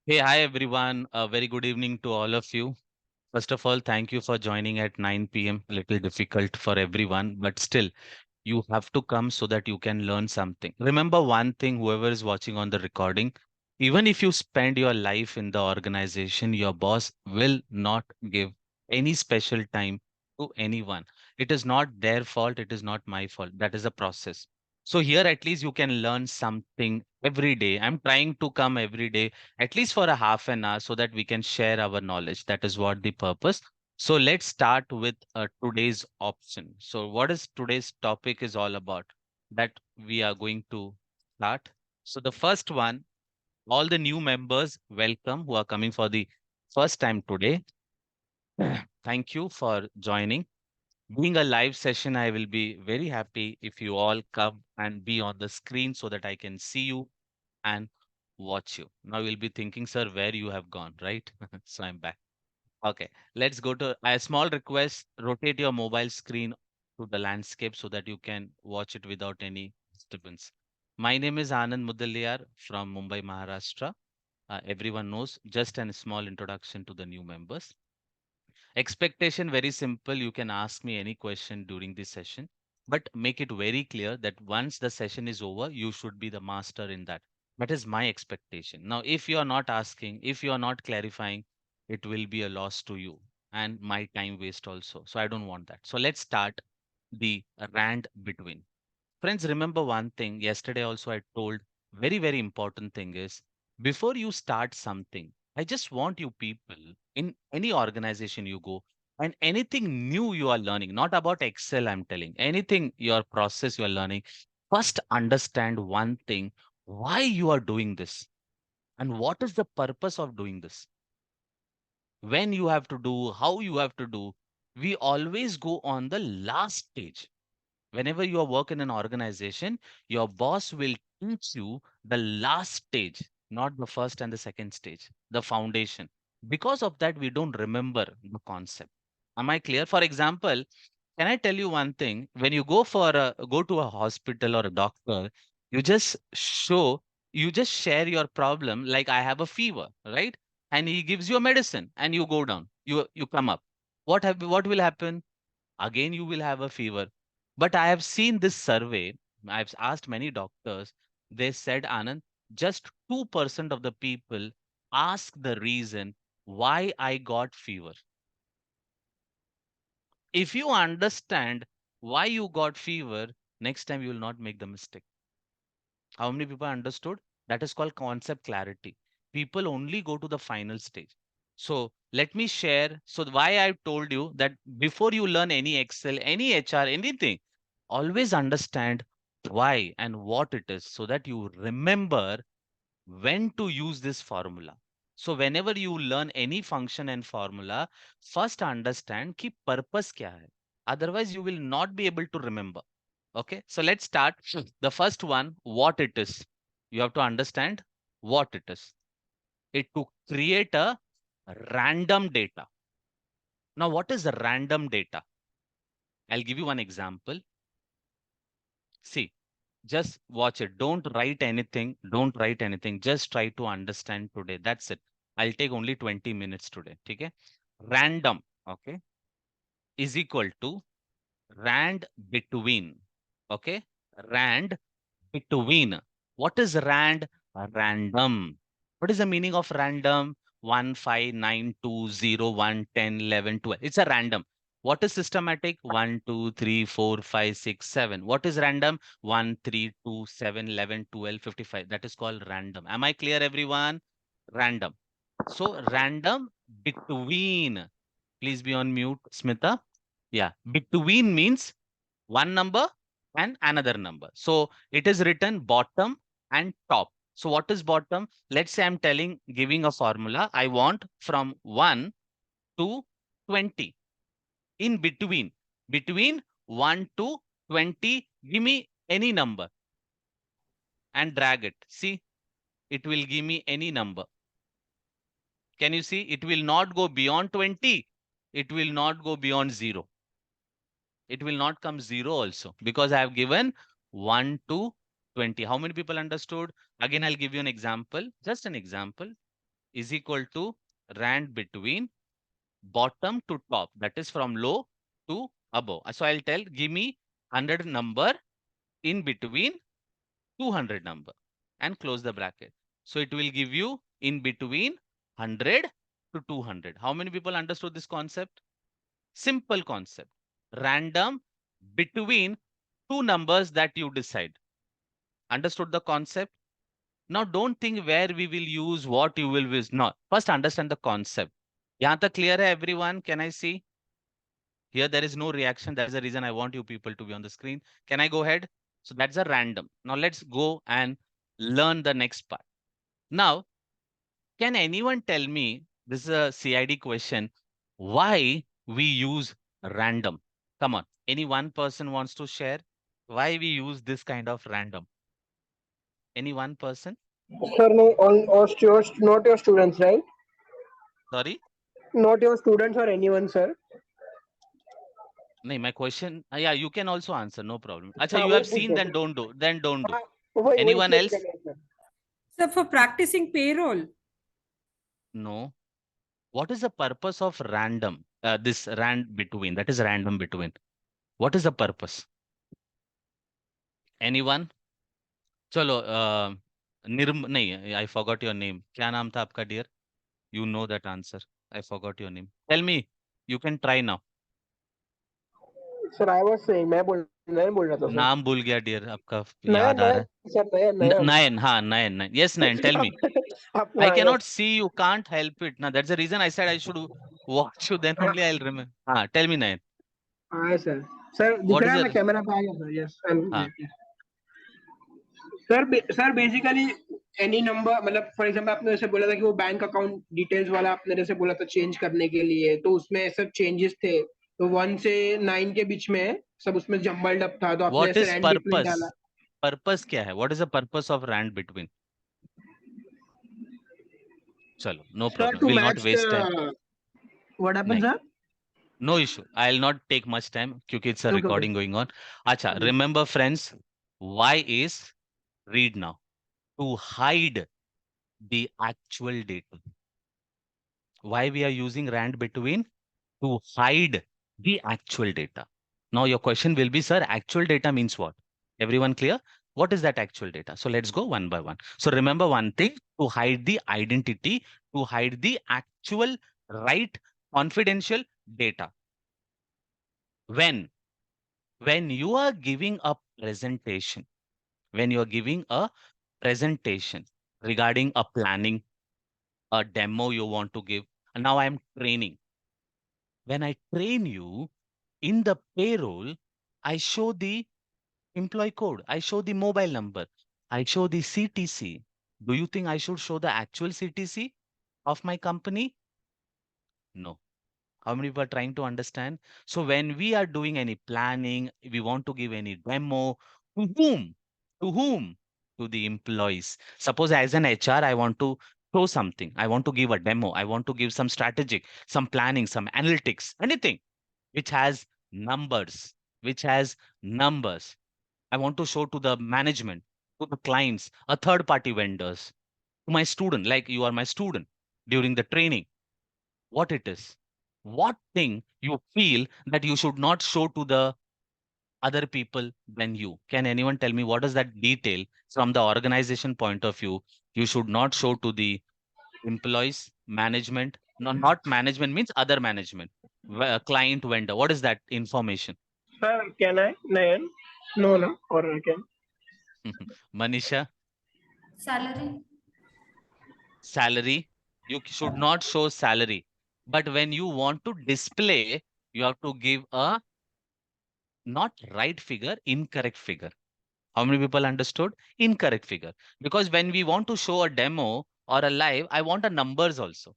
Hey, hi everyone. A very good evening to all of you. First of all, thank you for joining at 9 p.m. A little difficult for everyone, but still, you have to come so that you can learn something. Remember one thing, whoever is watching on the recording, even if you spend your life in the organization, your boss will not give any special time to anyone. It is not their fault. It is not my fault. That is a process. So here, at least you can learn something every day. I'm trying to come every day, at least for a half an hour, so that we can share our knowledge. That is what the purpose. So let's start with today's option. So what is today's topic is all about that we are going to start. So the first one, all the new members, welcome who are coming for the first time today. Thank you for joining. Being a live session, I will be very happy if you all come and be on the screen so that I can see you and watch you. Now you'll be thinking, sir, where you have gone, right? So I'm back. Okay, let's go to a small request. Rotate your mobile screen to the landscape so that you can watch it without any disturbance. My name is Anand Mudaliar from Mumbai, Maharashtra. Everyone knows. Just a small introduction to the new members. Expectation very simple. You can ask me any question during this session, but make it very clear that once the session is over, you should be the master in that. That is my expectation. Now, if you are not asking, if you are not clarifying, it will be a loss to you and my time waste also. So I don't want that. So let's start the rand between. Friends, remember one thing. Yesterday also I told very, very important thing is before you start something, I just want you people in any organization you go and anything new you are learning, not about Excel, I'm telling, anything your process you are learning, first understand one thing, why you are doing this and what is the purpose of doing this, when you have to do, how you have to do. We always go on the last stage. Whenever you are work in an organization, your boss will teach you the last stage, not the first and the second stage, the foundation. Because of that, we don't remember the concept. Am I clear? For example, can I tell you one thing? When you go to a hospital or a doctor, you just show, you just share your problem, like I have a fever, right? And he gives you a medicine and you go down, you come up. What will happen? Again you will have a fever. But I have seen this survey. I've asked many doctors. They said, Anand, just 2% of the people ask the reason why I got fever. If you understand why you got fever, next time you will not make the mistake. How many people understood? That is called concept clarity. People only go to the final stage. So let me share. So why I told you that before you learn any Excel, any HR, anything, always understand why and what it is so that you remember when to use this formula. So whenever you learn any function and formula, first understand ki purpose kya hai. Otherwise, you will not be able to remember. Okay, so let's start. The first one, what it is. You have to understand what it is. It to create a random data. Now, what is random data? I'll give you one example. See, just watch it. Don't write anything. Don't write anything. Just try to understand today. That's it. I'll take only 20 minutes today. Okay. Random, okay, is equal to rand between. Okay. Rand between. What is rand? Random. What is the meaning of random? 1, 5, 9, 2, 0, 1, 10, 11, 12. It's a random. What is systematic? 1, 2, 3, 4, 5, 6, 7. What is random? 1, 3, 2, 7, 11, 12, 55. That is called random. Am I clear, everyone? Random. So random between. Please be on mute, Smita. Yeah. Between means one number and another number. So it is written bottom and top. So what is bottom? Let's say I'm giving a formula. I want from 1 to 20. In between 1 to 20, give me any number and drag it. See, it will give me any number. Can you see? It will not go beyond 20. It will not go beyond 0. It will not come 0 also because I have given 1 to 20. How many people understood? Again, I'll give you an example, just an example. is equal to rand between bottom to top. That is from low to above. So I'll tell, give me 100 number in between 200 number and close the bracket. So it will give you in between 100 to 200. How many people understood this concept? Simple concept. Random between two numbers that you decide. Understood the concept? Now don't think where we will use, what you will use. No, first understand the concept. यहाँ तक clear है everyone? Can I see? Here there is no reaction. That is the reason I want you people to be on the screen. Can I go ahead? So that's a random. Now let's go and learn the next part. Now, can anyone tell me, this is a CID question, why we use random? Come on. Any one person wants to share why we use this kind of random? Any one person? Sir, no, all your, not your students, right? Sorry? Not your students or anyone, sir. No, my question, yeah, you can also answer, no problem. Acha, हाँ you वही have पूछ seen, रहे then थे. don't do, then don't do. हाँ वही Anyone check else? कर रहे हैं, sir. So for practicing payroll. No. What is the purpose of random? This rand between, that is random between. What is the purpose? Anyone? चलो नहीं, I forgot your name. क्या नाम था आपका dear? You know that answer. I forgot your name. Tell me. You can try now. Sir, I was saying, मैं बोल रहा था सर. नाम भूल गया dear आपका नयन याद आ रहा नयन है. सर नयन नयन. Nayan, हाँ Nayan, Nayan. Yes, Nayan, tell me. आप I हाँ cannot yes. see you, can't help it. Now that's the reason I said I should watch you, then only I'll remember. हाँ, tell me Nayan. हाँ sir. Sir दिख What is रहा है, मैं the camera पे आ गया sir. हाँ yes. Sir basically any number, मतलब फॉर एग्जांपल आपने जैसे बोला था कि वो बैंक अकाउंट डिटेल्स वाला आपने जैसे बोला था चेंज करने के लिए, तो उसमें सब चेंजेस थे. तो 1 से 9 के बीच में सब उसमें जम्बल्ड अप था, तो आपने what ऐसे is रैंड बिटवीन purpose? डाला. Purpose क्या है? What is the purpose of rand between? चलो, no sir problem. To Will not match waste time. The what happens नहीं. Sir. No issue. I'll not take much time क्योंकि it's a okay okay. recording going on. अच्छा, remember friends, why is read now to hide the actual data. Why we are using rand between? To hide the actual data. Now your question will be, sir, actual data means what? Everyone clear? What is that actual data? So let's go one by one. So remember one thing, to hide the identity, to hide the actual right confidential data. When you are giving a presentation, when you are giving a presentation regarding a planning, a demo you want to give, and now I am training. When I train you in the payroll, I show the employee code, I show the mobile number, I show the CTC. Do you think I should show the actual CTC of my company? No. How many people are trying to understand? So when we are doing any planning, we want to give any demo, to whom? To whom? To the employees. Suppose as an HR, I want to show something. I want to give a demo. I want to give some strategic, some planning, some analytics, anything which has numbers, which has numbers. I want to show to the management, to the clients, a third party vendors, to my student, like you are my student during the training, what it is, what thing you feel that you should not show to the other people than you. Can anyone tell me what is that detail from the organization point of view you should not show to the employees, management? No, not management means other management, client, vendor. What is that information? Sir can I Nayan. No ना और can. Manisha, Salary. salary. You should not show salary. But when you want to display, you have to give a not right figure, incorrect figure. How many people understood? Incorrect figure. Because when we want to show a demo or a live, I want a numbers also.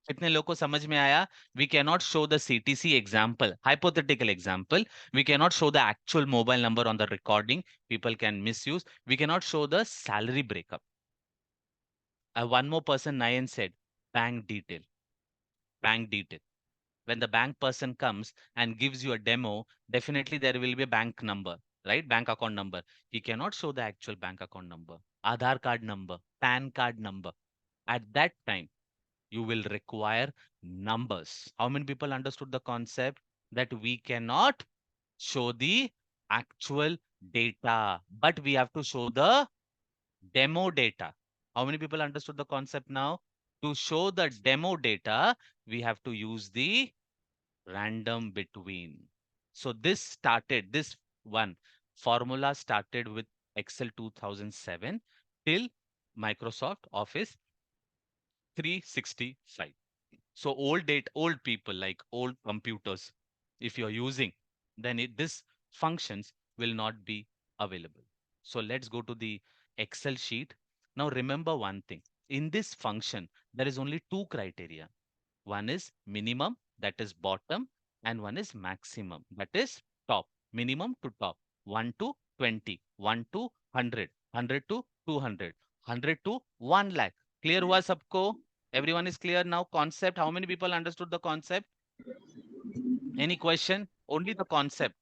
कितने लोगों को समझ में आया? We cannot show the CTC example, hypothetical example. We cannot show the actual mobile number on the recording. People can misuse. We cannot show the salary breakup. One more person, Nayan said, bank detail. Bank detail. When the bank person comes and gives you a demo, definitely there will be a bank number, right? Bank account number. He cannot show the actual bank account number, Aadhaar card number, PAN card number. At that time, you will require numbers. How many people understood the concept that we cannot show the actual data, but we have to show the demo data? How many people understood the concept now? To show the demo data, we have to use the random between. So this one formula started with Excel 2007 till Microsoft Office 365. So old people like old computers, if you're using, then this functions will not be available. So let's go to the Excel sheet. Now remember one thing. In this function, there is only two criteria. One is minimum, that is bottom, and one is maximum, that is top. Minimum to top. 1 to 20, 1 to 100, 100 to 200, 100 to 1 lakh. Clear हुआ सबको? Everyone is clear now? Concept. How many people understood the concept? Any question? Only the concept.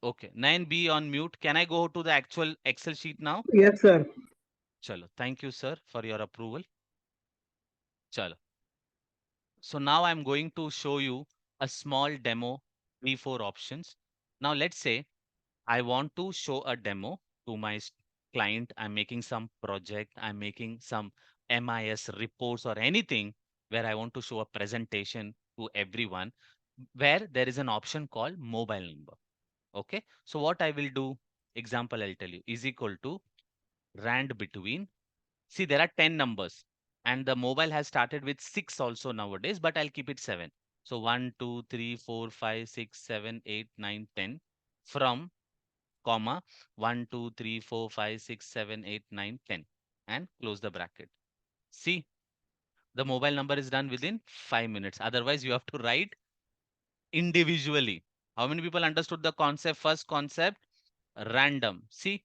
Okay. 9B on mute. Can I go to the actual Excel sheet now? Yes, sir. Chalo. Thank you, sir, for your approval. Chalo. So now I'm going to show you a small demo, 3-4 options. Now let's say I want to show a demo to my client. I'm making some project. I'm making some MIS reports or anything where I want to show a presentation to everyone where there is an option called mobile number. Okay. So what I will do, example I'll tell you, is equal to rand between. See, there are 10 numbers and the mobile has started with 6 also nowadays, but I'll keep it 7. So 1, 2, 3, 4, 5, 6, 7, 8, 9, 10 from comma 1, 2, 3, 4, 5, 6, 7, 8, 9, 10 and close the bracket. See, the mobile number is done within 5 minutes. Otherwise, you have to write individually. How many people understood the concept? First concept, random. See,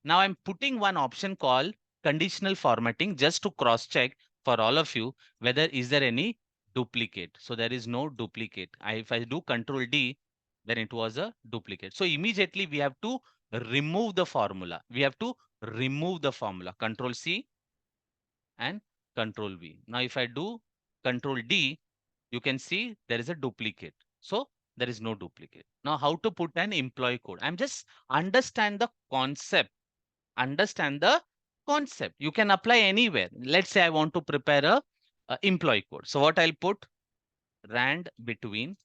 now I'm putting one option called conditional formatting just to cross check for all of you whether is there any duplicate. So there is no duplicate. If I do Control D, then it was a duplicate. So immediately we have to remove the formula. We have to remove the formula. Control C and Control V. Now if I do Control D, you can see there is a duplicate. So there is no duplicate. Now how to put an employee code? I'm just understand the concept. Understand the concept. You can apply anywhere. Let's say I want to prepare a employee code. So what I'll put, rand between.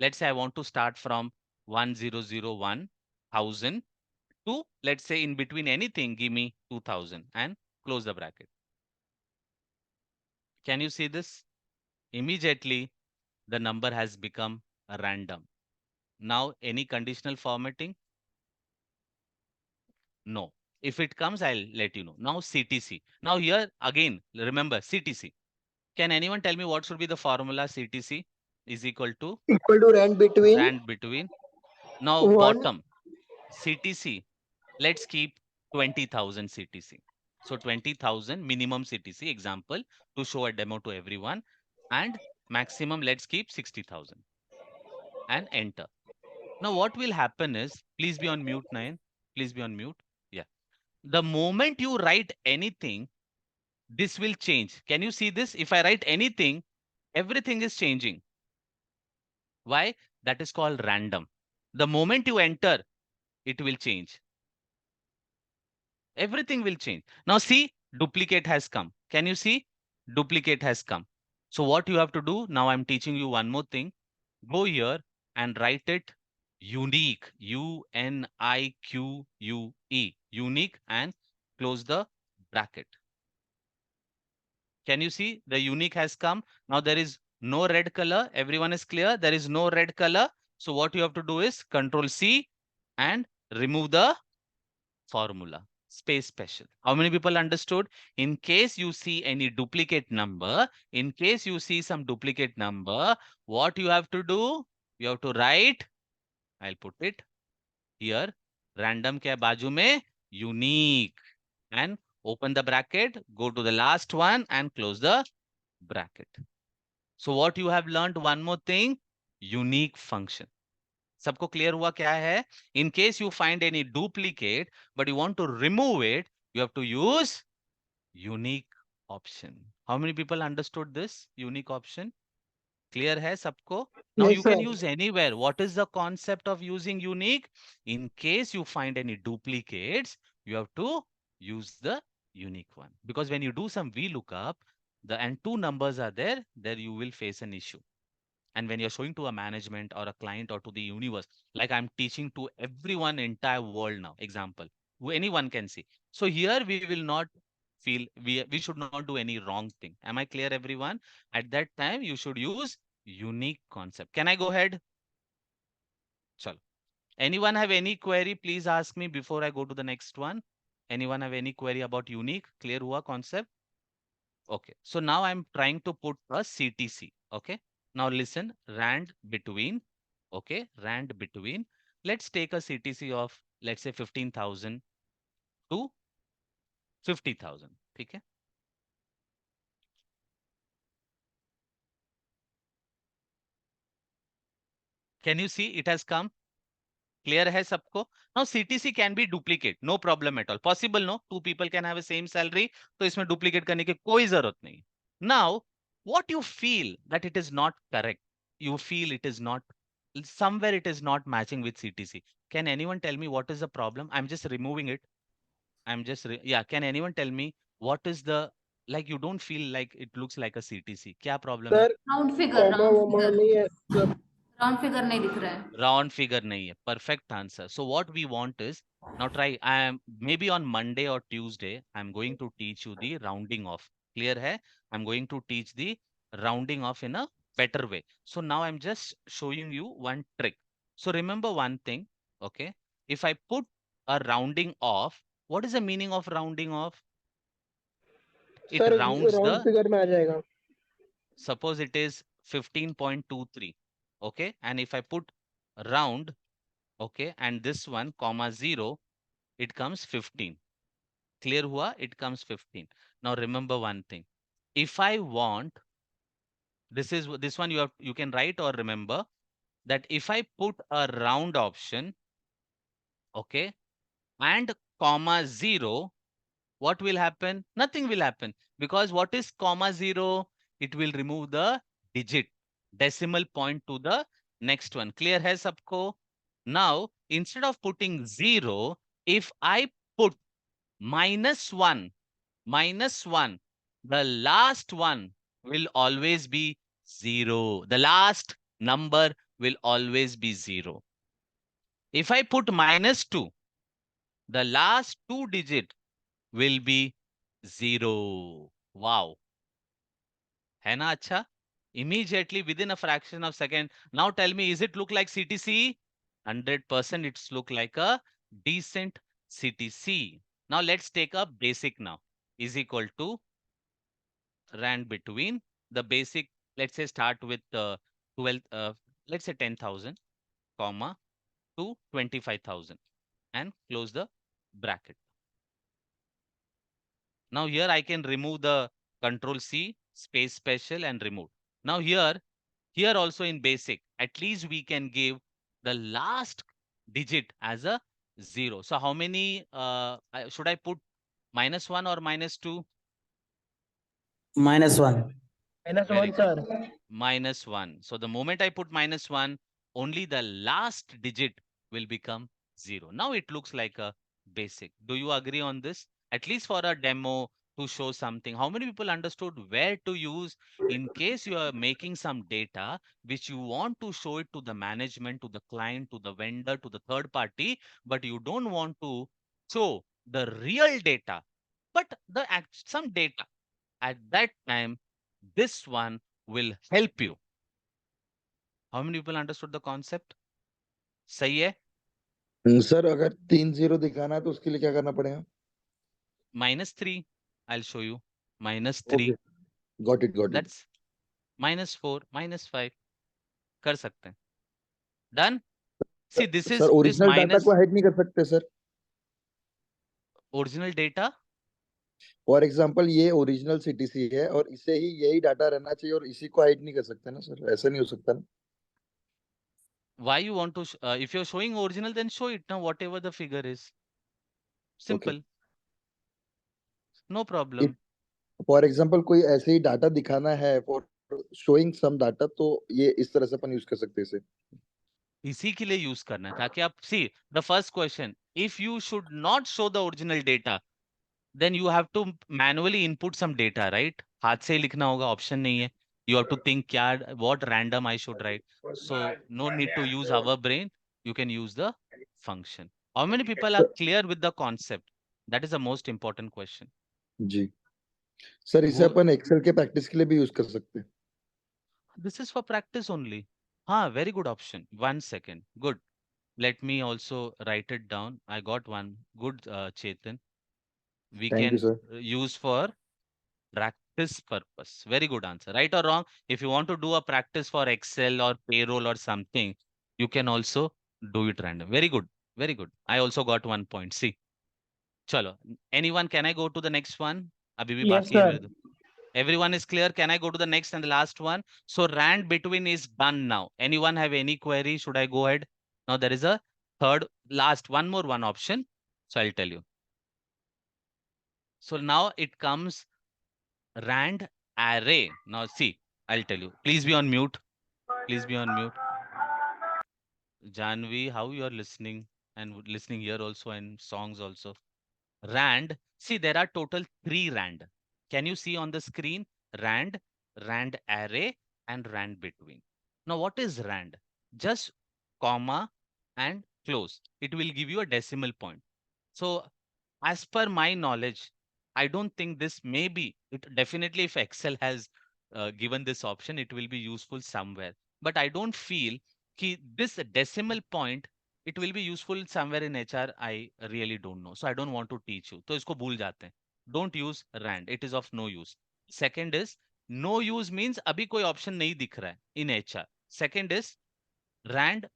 Let's say I want to start from 1001,000 to, let's say in between anything, give me 2000 and close the bracket. Can you see this? Immediately the number has become a random. Now any conditional formatting? No. If it comes, I'll let you know. Now CTC. Now here again, remember CTC. Can anyone tell me what should be the formula? CTC is equal to Equal to rand between rand between. Now 1. bottom CTC. Let's keep 20,000 CTC. So 20,000 minimum CTC example to show a demo to everyone, and maximum let's keep 60,000 and enter. Now what will happen is, please be on mute, Nayan. Please be on mute. Yeah. The moment you write anything, this will change. Can you see this? If I write anything, everything is changing. Why? That is called random. The moment you enter, it will change. Everything will change. Now see, duplicate has come. Can you see? Duplicate has come. So what you have to do, now I'm teaching you one more thing. Go here and write it unique. UNIQUE. Unique and close the bracket. Can you see the unique has come? Now there is no red color. Everyone is clear. There is no red color. So what you have to do is Control C and remove the formula. Space special. How many people understood? In case you see any duplicate number, in case you see some duplicate number, what you have to do? You have to write, I'll put it here, random ke baaju mein unique, and open the bracket, go to the last one and close the bracket. So what you have learned, one more thing, unique function. सबको clear हुआ क्या है? In case you find any duplicate but you want to remove it, you have to use unique option. How many people understood this unique option? Clear hai sabko? Now Yes, you sir. can use anywhere. What is the concept of using unique? In case you find any duplicates, you have to use the unique one. Because when you do some VLOOKUP, and two numbers are there you will face an issue. And when you're showing to a management or a client or to the universe, like I'm teaching to everyone entire world now, example, who anyone can see. So here we will not feel, we should not do any wrong thing. Am I clear, everyone? At that time you should use unique concept. Can I go ahead? Chalo. Anyone have any query? Please ask me before I go to the next one. Anyone have any query about unique? Clear hua concept? Okay. So now I'm trying to put a CTC. Okay. Now listen, rand between. Okay. Rand between. Let's take a CTC of, let's say, 15,000 to 50,000. Okay. Can you see it has come? Clear hai sabko? Now CTC can be duplicate. No problem at all. Possible, no? Two people can have the same salary. So इसमें duplicate करने की कोई जरूरत नहीं. Now, what you feel that it is not correct, you feel it is not, somewhere it is not matching with CTC. Can anyone tell me what is the problem? I'm just removing it. Yeah. Can anyone tell me what is the, like you don't feel like it looks like a CTC? क्या problem है? Sir round figure comma वॉमा नहीं है सब. Round figure नहीं दिख रहा है. Round figure nahi hai. Perfect answer. So what we want is, now try, I am maybe on Monday or Tuesday I'm going to teach you the rounding off. Clear hai? I'm going to teach the rounding off in a better way. So now I'm just showing you one trick. So remember one thing. Okay, if I put a rounding off, what is the meaning of rounding off? It sir rounds round the, figure में आ जाएगा. suppose it is 15.23. Okay, and if I put round, okay, and this one comma 0, it comes 15. Clear hua? It comes 15. Now remember one thing. If I want, this one you can write or remember, that if I put a round option, okay, and comma 0, what will happen? Nothing will happen, because what is comma 0? It will remove the digit, decimal point to the next one. Clear hai sabko? Now instead of putting 0, if I put -1, -1, the last one will always be 0. The last number will always be 0. If I put -2, the last two digit will be 0. Wow. है ना अच्छा? Immediately within a fraction of second. Now tell me, is it look like CTC? 100% it's look like a decent CTC. Now let's take a basic now. Is equal to rand between the basic, let's say start with 12, let's say 10,000, comma, to 25,000 and close the bracket. Now here I can remove the control C, space special and remove. Now here also in basic, at least we can give the last digit as a 0. So how many, should I put -1 or -2? -1. Very -1 good. Sir. -1. So the moment I put -1, only the last digit will become 0. Now it looks like a basic. Do you agree on this? At least for a demo to show something. How many people understood where to use in case you are making some data which you want to show it to the management, to the client, to the vendor, to the third party, but you don't want to show the real data, but some data. At that time, this one will help you. How many people understood the concept? सही है? Sir अगर 3 0 दिखाना है तो उसके लिए क्या करना पड़ेगा? -3. I'll show you. -3. Okay, got it. That's -4, -5. कर सकते हैं. Done? See, this sir is this original data minus को हाइड नहीं कर सकते sir? original data. For example ये ओरिजिनल सीटीसी है और इसे ही यही डाटा रहना चाहिए और इसी को हाइड नहीं कर सकते ना सर? ऐसा नहीं हो सकता ना? Why you want to? If you're showing original, then show it now, whatever the figure is. Simple. No If problem. For example कोई ऐसे ही डाटा दिखाना है फॉर शोइंग सम डाटा, तो ये इस तरह से अपन यूज कर सकते हैं इसे। इसी के लिए यूज करना है ताकि आप see the first question, if you should not show the original data then you have to manually input some data, right? हाथ से ही लिखना होगा, ऑप्शन नहीं है. You have to think क्या what random I should write. So no need to use our brain. You can use the function. How many people are clear with the concept? That is the most important question. जी sir, इसे Who, अपन Excel के practice के लिए भी use कर सकते हैं। this is for practice only. Very good option. 1 second. Good. Let me also write it down. I got one. Good, Chetan. We thank you can sir. use for practice purpose. Very good answer. Right or wrong? If you want to do a practice for Excel or payroll or something, you can also do it random. Very good. Very good. I also got 1 point. See. Chalo. Anyone, can I go to the next one? Abhi bhi Yes, baki hai sir. mere to. Everyone is clear. Can I go to the next and the last one? So rand between is done now. Anyone have any query? Should I go ahead? Now there is a third, last, one option. So I'll tell you. So now it comes rand array. Now see, I'll tell you. Please be on mute. Please be on mute. Janvi, how you are listening and listening here also and songs also. Rand, see there are total 3 rand. Can you see on the screen? Rand, rand array and rand between. Now what is rand? Just comma and close. It will give you a decimal point. So as per my knowledge, I don't think this may be it. Definitely, if Excel has given this option, it will be useful somewhere. But I don't feel कि this decimal point it will be useful somewhere in HR. I really don't know. So I don't want to teach you. तो इसको भूल जाते हैं. Don't use rand. It is of no use. Second is no use means अभी कोई option नहीं दिख रहा है in HR. Second is rand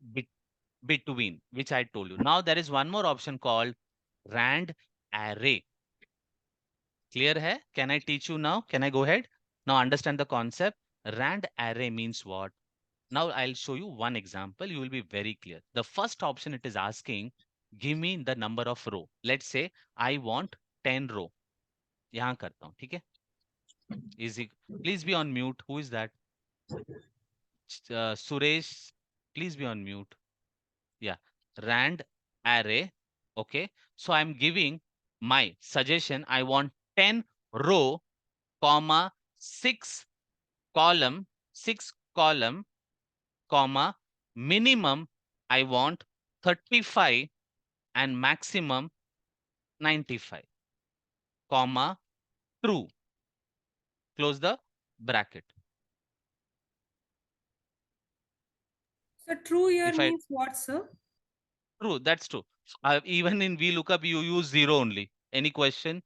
between, which I told you. Now there is one more option called rand array. Clear hai? Can I teach you now? Can I go ahead? Now understand the concept. Rand array means what? Now I'll show you one example. You will be very clear. The first option it is asking, give me the number of row. Let's say I want 10 row. यहाँ करता हूँ, ठीक है? Easy. Please be on mute. Who is that? Suresh, please be on mute. Yeah. Rand array. Okay. So I'm giving my suggestion. I want 10 row, comma, 6 column, 6 column, comma, minimum I want 35 and maximum 95, comma, true. Close the bracket. So true here If I means what, sir? true, that's true. Even in VLOOKUP, you use 0 only. Any question?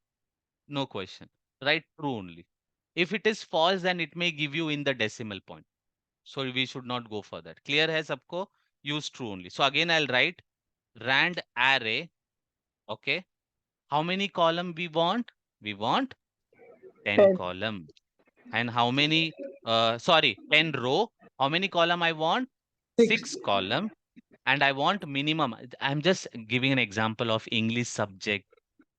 No question. Write true only. If it is false, then it may give you in the decimal point. So we should not go for that. Clear hai sabko? Use true only. So again, I'll write rand array. Okay. How many column we want? We want 10 10. column. And how many, 10 row. How many column I want? 6. 6 column. And I want minimum. I'm just giving an example of English subject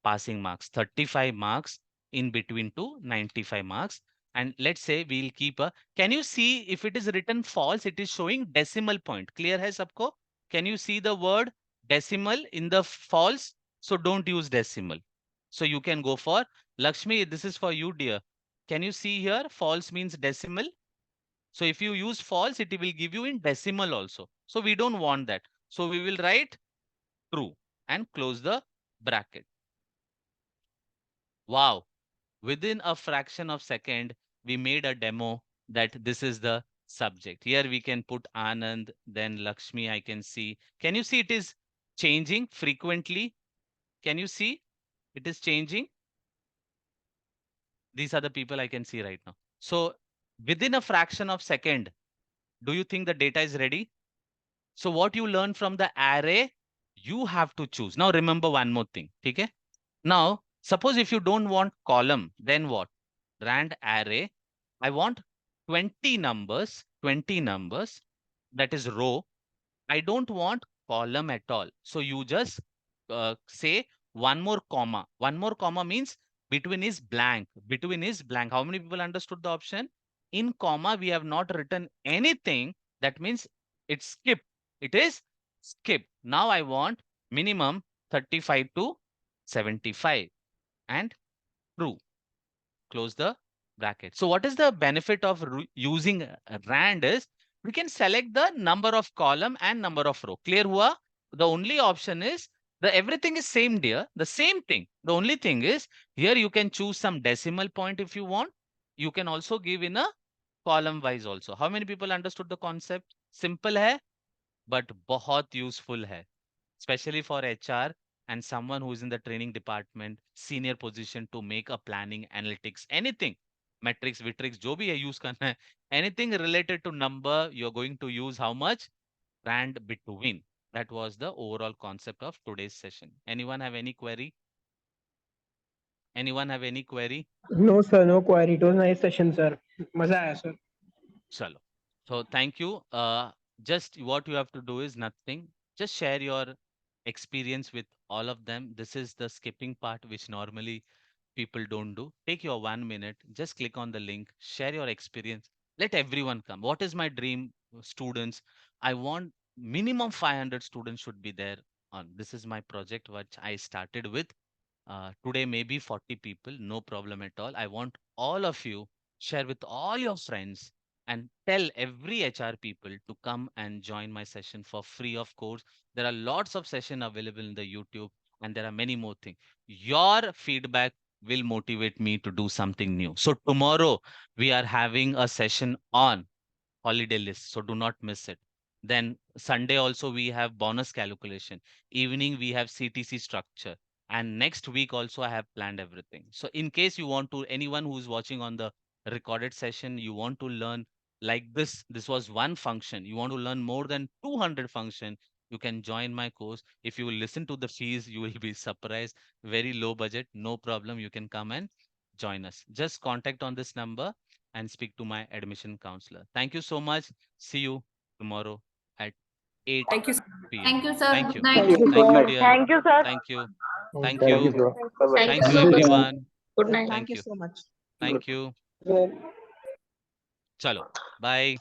passing marks, 35 marks in between to 95 marks. And let's say we'll keep a, can you see if it is written false, it is showing decimal point. Clear hai sabko? Can you see the word decimal in the false? So don't use decimal. So you can go for Lakshmi, this is for you, dear. Can you see here? False means decimal. So if you use false, it will give you in decimal also. So we don't want that. So we will write true and close the bracket. Wow. Within a fraction of second, we made a demo that this is the subject. Here we can put Anand, then Lakshmi, I can see. Can you see it is changing frequently? Can you see it is changing? These are the people I can see right now. So within a fraction of second, do you think the data is ready? So what you learn from the array, you have to choose. Now remember one more thing. Okay? Now, suppose if you don't want column, then what? Rand array. I want 20 numbers, that is row. I don't want column at all. So you just say one more comma. One more comma means Between is blank. Between is blank. How many people understood the option? In comma, we have not written anything. That means it's skip. It is skip. Now I want minimum 35 to 75 and true. Close the bracket. So what is the benefit of using rand is we can select the number of column and number of row. Clear hua? The only option is the everything is same dear. The same thing. The only thing is here you can choose some decimal point if you want. You can also give in a column wise also. How many people understood the concept? Simple hai, but बहुत useful hai, especially for HR and someone who is in the training department, senior position to make a planning, analytics, anything, metrics, vitrix, जो भी है use करना है, anything related to number, you're going to use how much? Rand between. That was the overall concept of today's session. Anyone have any query? Anyone have any query? No sir, no query. It was nice session sir. मजा आया sir. Chalo. So thank you. Just what you have to do is nothing. Just share your experience with all of them. This is the skipping part, which normally people don't do. Take your 1 minute. Just click on the link. Share your experience. Let everyone come. What is my dream, students? I want minimum 500 students should be there on. This is my project, which I started with. Today, maybe 40 people, no problem at all. I want all of you share with all your friends and tell every HR people to come and join my session for free of course. There are lots of session available in the YouTube and there are many more things. Your feedback will motivate me to do something new. So tomorrow we are having a session on holiday list, so do not miss it. Then Sunday also we have bonus calculation. Evening we have CTC structure. And next week also I have planned everything. So in case you want to, anyone who's watching on the recorded session, you want to learn like this was one function. You want to learn more than 200 function, you can join my course. If you will listen to the fees, you will be surprised. Very low budget, no problem. You can come and join us. Just contact on this number and speak to my admission counselor. Thank you so much. See you tomorrow at 8 Thank you. p.m. Thank you, sir. Thank Good you. night. Thank you Thank you, sir. dear. Thank you, sir. Thank you. Thank Thank you, you. bro. Thank you Thank you, so much. everyone. Good night. Thank Thank you you. so much. Thank you. Sir. Chalo. Bye.